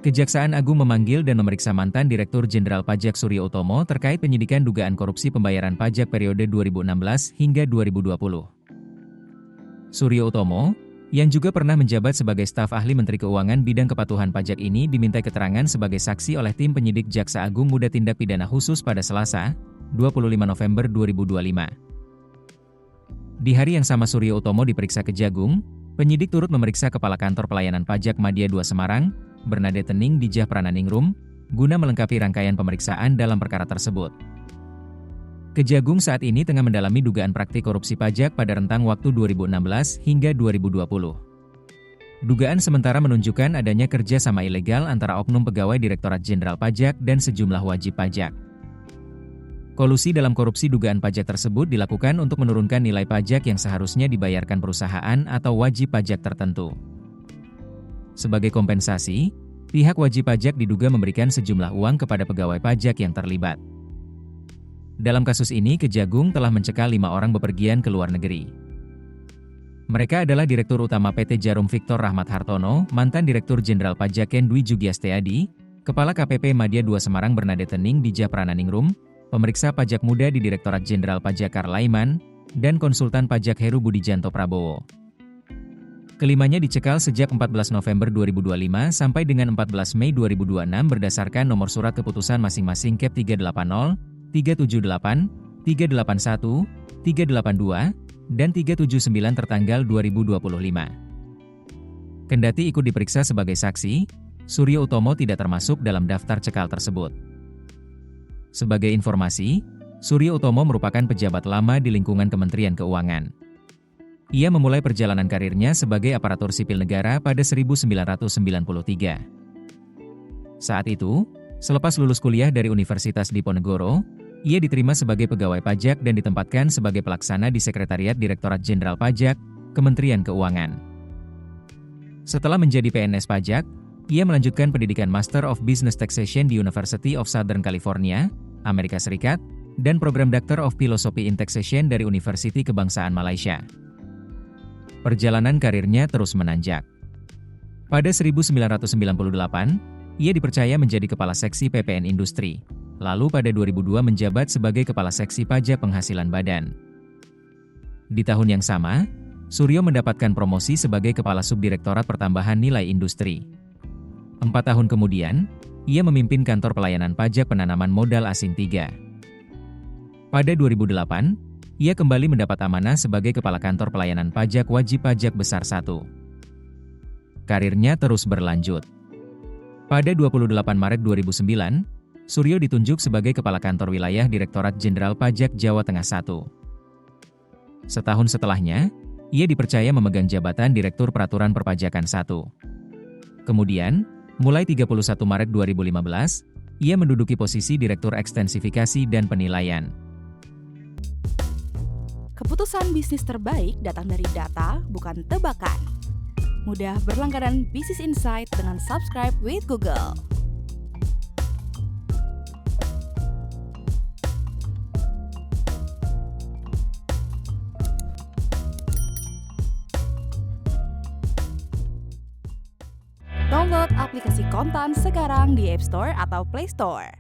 Kejaksaan Agung memanggil dan memeriksa mantan Direktur Jenderal Pajak Suryo Utomo terkait penyidikan dugaan korupsi pembayaran pajak periode 2016 hingga 2020. Suryo Utomo, yang juga pernah menjabat sebagai staf ahli Menteri Keuangan bidang kepatuhan pajak ini dimintai keterangan sebagai saksi oleh tim penyidik Jaksa Agung Muda Tindak Pidana Khusus pada Selasa, 25 November 2025. Di hari yang sama Suryo Utomo diperiksa Kejagung, penyidik turut memeriksa Kepala Kantor Pelayanan Pajak Madya II Semarang, Bernadette Tening di Jah Prananingrum, guna melengkapi rangkaian pemeriksaan dalam perkara tersebut. Kejagung saat ini tengah mendalami dugaan praktik korupsi pajak pada rentang waktu 2016 hingga 2020. Dugaan sementara menunjukkan adanya kerja sama ilegal antara oknum pegawai Direktorat Jenderal Pajak dan sejumlah wajib pajak. Kolusi dalam korupsi dugaan pajak tersebut dilakukan untuk menurunkan nilai pajak yang seharusnya dibayarkan perusahaan atau wajib pajak tertentu. Sebagai kompensasi, pihak wajib pajak diduga memberikan sejumlah uang kepada pegawai pajak yang terlibat. Dalam kasus ini, Kejagung telah mencekal 5 orang bepergian ke luar negeri. Mereka adalah Direktur Utama PT Jarum Victor Rahmat Hartono, mantan Direktur Jenderal Pajak Ken Dwi Jugiasteadi, Kepala KPP Madya II Semarang Bernadette Tening di Jah Prananingrum, pemeriksa pajak muda di Direktorat Jenderal Pajak Karlaiman, dan konsultan pajak Heru Budijanto Prabowo. Kelimanya dicekal sejak 14 November 2025 sampai dengan 14 Mei 2026 berdasarkan nomor surat keputusan masing-masing Cap 380, 378, 381, 382, dan 379 tertanggal 2025. Kendati ikut diperiksa sebagai saksi, Suryo Utomo tidak termasuk dalam daftar cekal tersebut. Sebagai informasi, Suryo Utomo merupakan pejabat lama di lingkungan Kementerian Keuangan. Ia memulai perjalanan karirnya sebagai aparatur sipil negara pada 1993. Saat itu, selepas lulus kuliah dari Universitas Diponegoro, ia diterima sebagai pegawai pajak dan ditempatkan sebagai pelaksana di Sekretariat Direktorat Jenderal Pajak, Kementerian Keuangan. Setelah menjadi PNS pajak, ia melanjutkan pendidikan Master of Business Taxation di University of Southern California, Amerika Serikat, dan program Doctor of Philosophy in Taxation dari University Kebangsaan Malaysia. Perjalanan karirnya terus menanjak. Pada 1998, ia dipercaya menjadi Kepala Seksi PPN Industri, lalu pada 2002 menjabat sebagai Kepala Seksi Pajak Penghasilan Badan. Di tahun yang sama, Suryo mendapatkan promosi sebagai Kepala Subdirektorat Pertambahan Nilai Industri. 4 tahun kemudian, ia memimpin Kantor Pelayanan Pajak Penanaman Modal Asing 3. Pada 2008, ia kembali mendapat amanah sebagai Kepala Kantor Pelayanan Pajak Wajib Pajak Besar 1. Karirnya terus berlanjut. Pada 28 Maret 2009, Suryo ditunjuk sebagai Kepala Kantor Wilayah Direktorat Jenderal Pajak Jawa Tengah 1. Setahun setelahnya, ia dipercaya memegang jabatan Direktur Peraturan Perpajakan 1. Kemudian, mulai 31 Maret 2015, ia menduduki posisi Direktur Ekstensifikasi dan Penilaian. Keputusan bisnis terbaik datang dari data, bukan tebakan. Mudah berlangganan Business Insight dengan subscribe with Google. Download aplikasi Kontan sekarang di App Store atau Play Store.